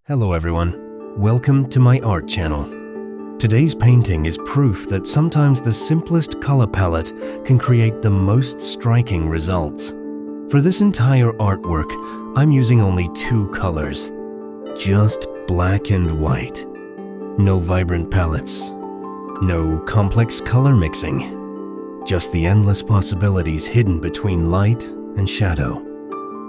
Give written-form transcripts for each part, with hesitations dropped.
Hello everyone, welcome to my art channel. Today's painting is proof that sometimes the simplest color palette can create the most striking results. For this entire artwork, I'm using only two colors, just black and white. No vibrant palettes, no complex color mixing, just the endless possibilities hidden between light and shadow.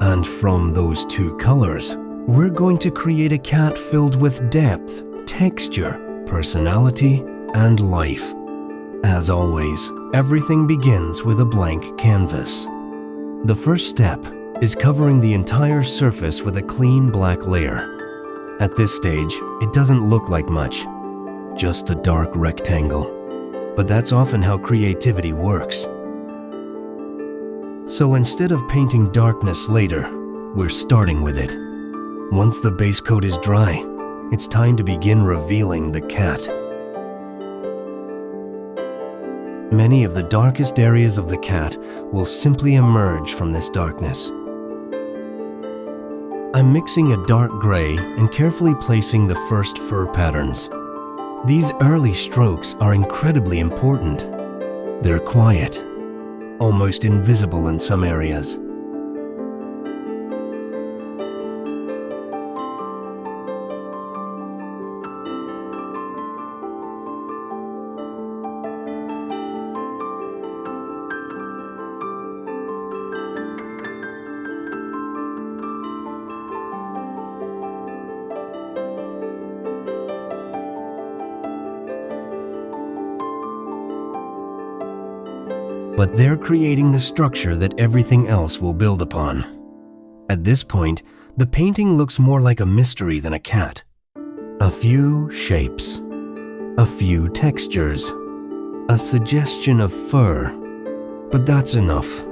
And from those two colors, we're going to create a cat filled with depth, texture, personality, and life. As always, everything begins with a blank canvas. The first step is covering the entire surface with a clean black layer. At this stage, it doesn't look like much, just a dark rectangle. But that's often how creativity works. So instead of painting darkness later, we're starting with it. Once the base coat is dry, it's time to begin revealing the cat. Many of the darkest areas of the cat will simply emerge from this darkness. I'm mixing a dark gray and carefully placing the first fur patterns. These early strokes are incredibly important. They're quiet, almost invisible in some areas. But they're creating the structure that everything else will build upon. At this point, the painting looks more like a mystery than a cat. A few shapes, a few textures, a suggestion of fur, but that's enough.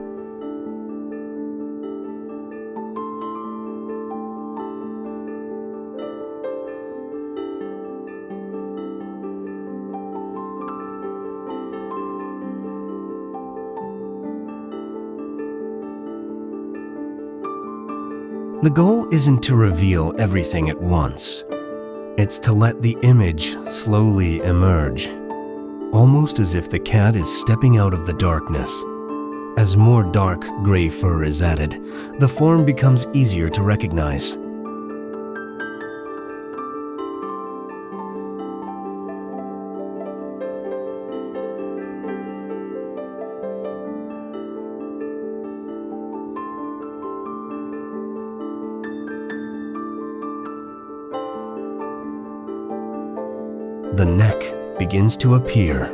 The goal isn't to reveal everything at once. It's to let the image slowly emerge, almost as if the cat is stepping out of the darkness. As more dark gray fur is added, the form becomes easier to recognize. The neck begins to appear.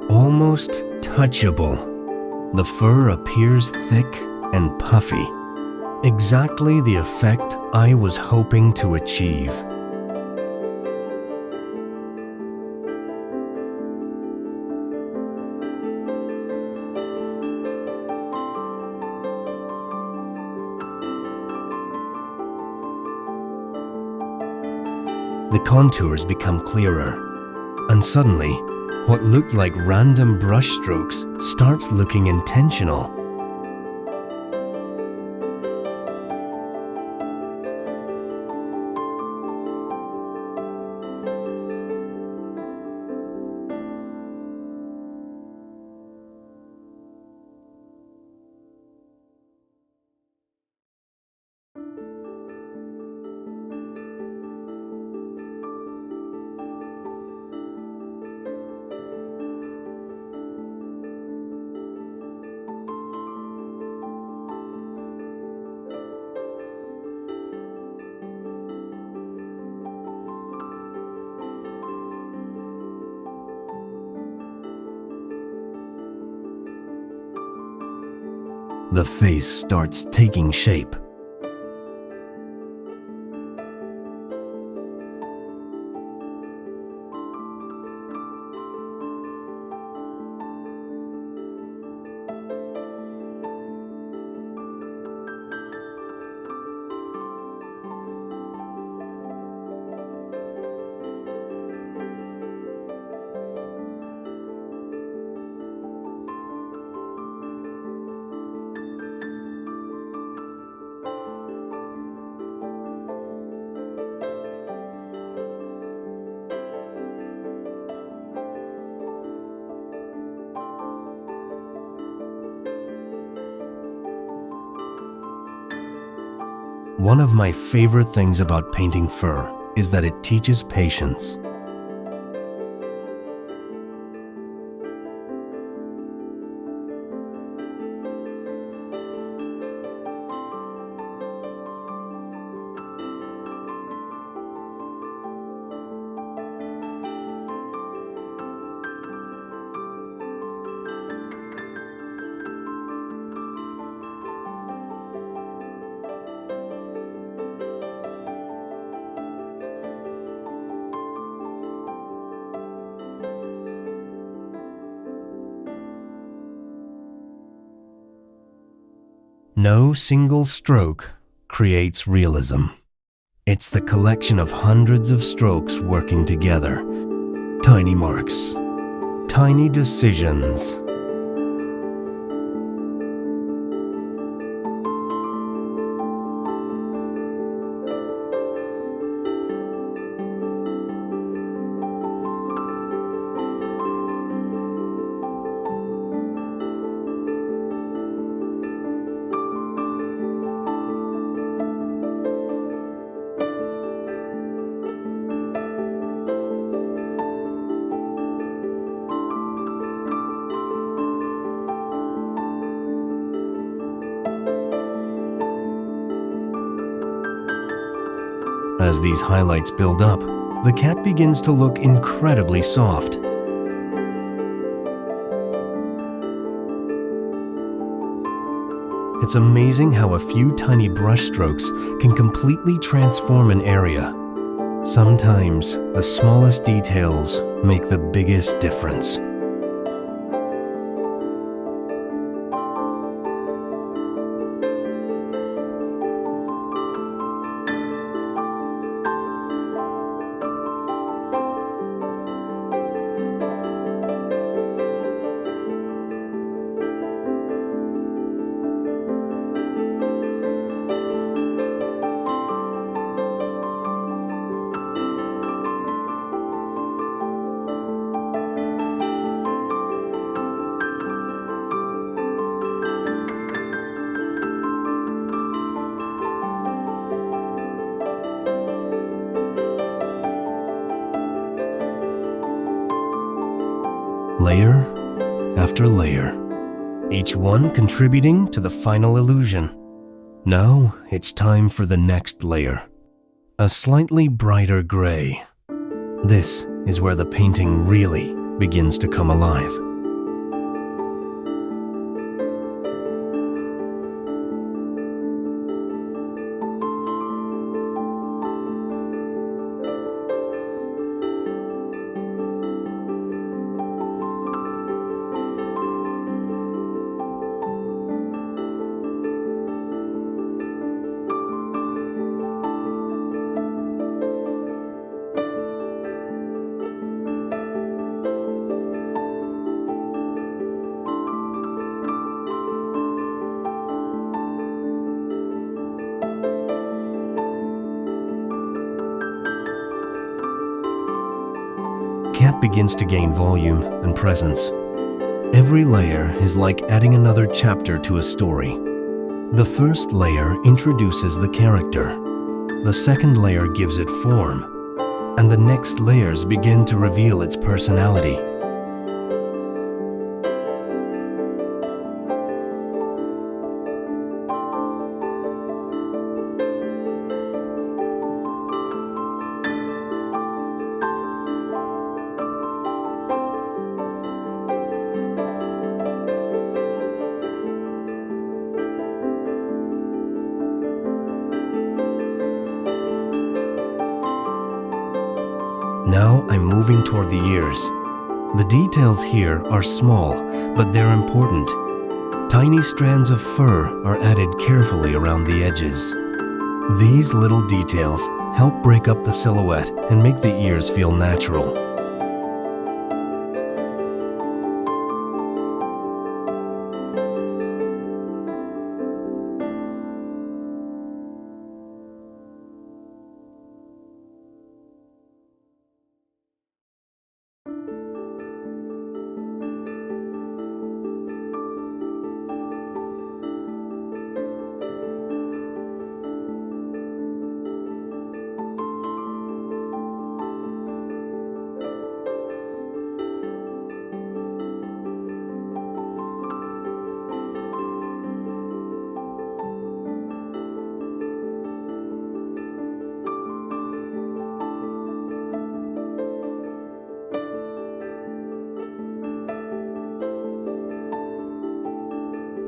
Almost touchable. The fur appears thick and puffy. Exactly the effect I was hoping to achieve. The contours become clearer, and suddenly, what looked like random brush strokes starts looking intentional. The face starts taking shape. One of my favorite things about painting fur is that it teaches patience. No single stroke creates realism. It's the collection of hundreds of strokes working together. Tiny marks, tiny decisions. As these highlights build up, the cat begins to look incredibly soft. It's amazing how a few tiny brush strokes can completely transform an area. Sometimes the smallest details make the biggest difference. Layer after layer, each one contributing to the final illusion. Now it's time for the next layer, a slightly brighter gray. This is where the painting really begins to come alive. Cat begins to gain volume and presence. Every layer is like adding another chapter to a story. The first layer introduces the character. The second layer gives it form, and the next layers begin to reveal its personality. Now I'm moving toward the ears. The details here are small, but they're important. Tiny strands of fur are added carefully around the edges. These little details help break up the silhouette and make the ears feel natural.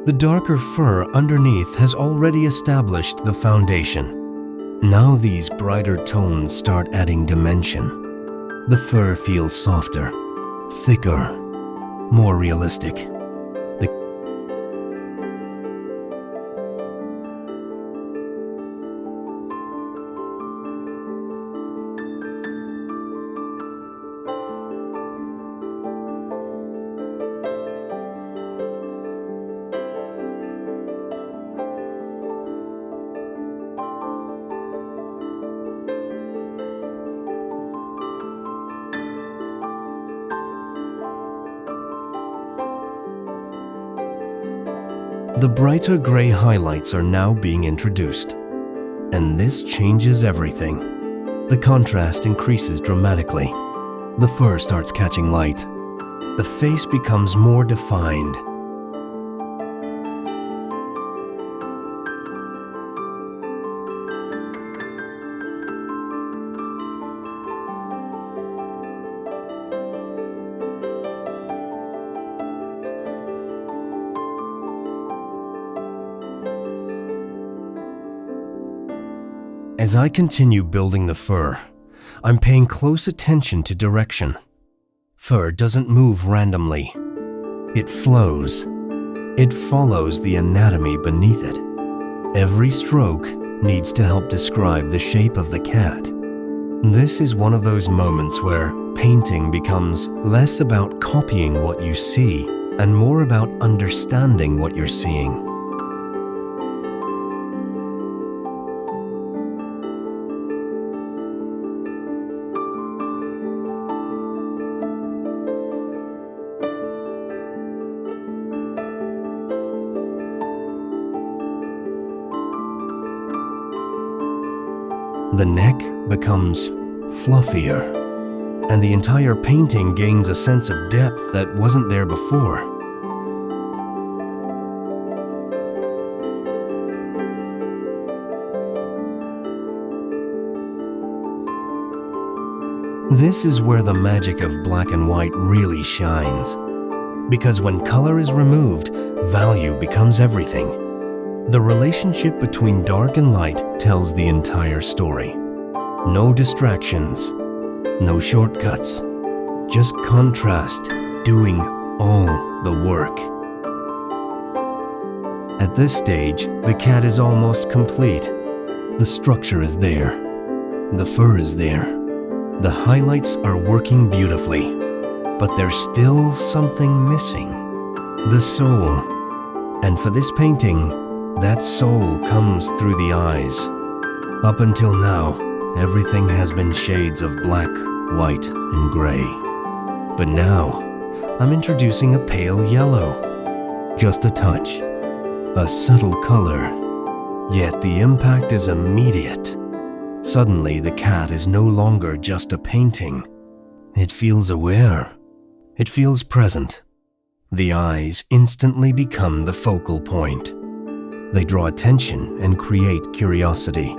The darker fur underneath has already established the foundation. Now these brighter tones start adding dimension. The fur feels softer, thicker, more realistic. The brighter gray highlights are now being introduced, and this changes everything. The contrast increases dramatically. The fur starts catching light. The face becomes more defined. As I continue building the fur, I'm paying close attention to direction. Fur doesn't move randomly. It flows. It follows the anatomy beneath it. Every stroke needs to help describe the shape of the cat. This is one of those moments where painting becomes less about copying what you see and more about understanding what you're seeing. The neck becomes fluffier, and the entire painting gains a sense of depth that wasn't there before. This is where the magic of black and white really shines, because when color is removed, value becomes everything. The relationship between dark and light tells the entire story. No distractions, no shortcuts, just contrast doing all the work. At this stage, the cat is almost complete. The structure is there. The fur is there. The highlights are working beautifully, but there's still something missing. The soul. And for this painting, that soul comes through the eyes. Up until now, everything has been shades of black, white, and gray. But now, I'm introducing a pale yellow. Just a touch. A subtle color. Yet the impact is immediate. Suddenly, the cat is no longer just a painting. It feels aware. It feels present. The eyes instantly become the focal point. They draw attention and create curiosity.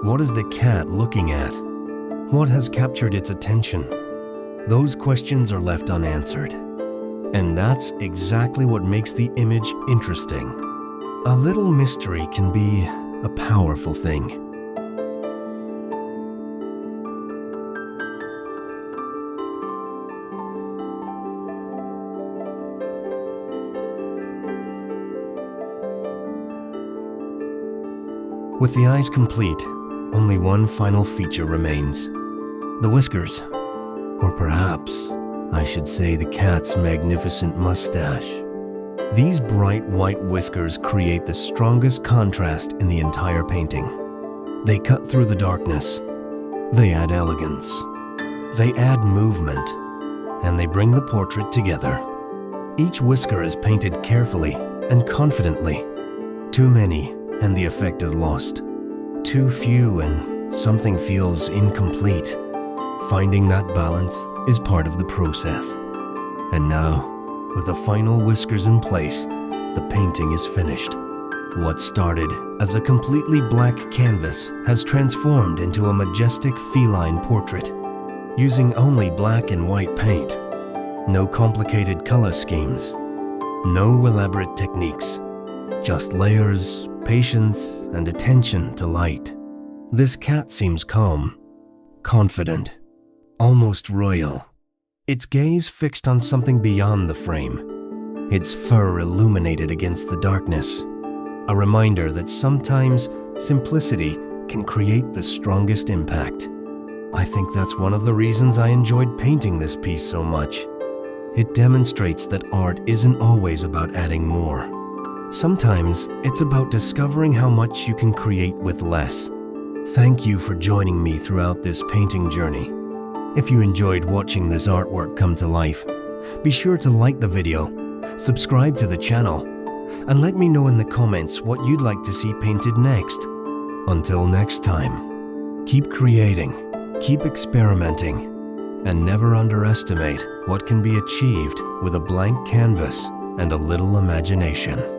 What is the cat looking at? What has captured its attention? Those questions are left unanswered. And that's exactly what makes the image interesting. A little mystery can be a powerful thing. With the eyes complete, only one final feature remains. The whiskers. Or perhaps, I should say the cat's magnificent mustache. These bright white whiskers create the strongest contrast in the entire painting. They cut through the darkness. They add elegance. They add movement. And they bring the portrait together. Each whisker is painted carefully and confidently. Too many, and the effect is lost. Too few, and something feels incomplete. Finding that balance is part of the process. And now, with the final whiskers in place, the painting is finished. What started as a completely black canvas has transformed into a majestic feline portrait, using only black and white paint. No complicated color schemes, no elaborate techniques, just layers, patience, and attention to light. This cat seems calm, confident, almost royal, its gaze fixed on something beyond the frame, its fur illuminated against the darkness, a reminder that sometimes simplicity can create the strongest impact. I think that's one of the reasons I enjoyed painting this piece so much. It demonstrates that art isn't always about adding more. Sometimes it's about discovering how much you can create with less. Thank you for joining me throughout this painting journey. If you enjoyed watching this artwork come to life, be sure to like the video, subscribe to the channel, and let me know in the comments what you'd like to see painted next. Until next time, keep creating, keep experimenting, and never underestimate what can be achieved with a blank canvas and a little imagination.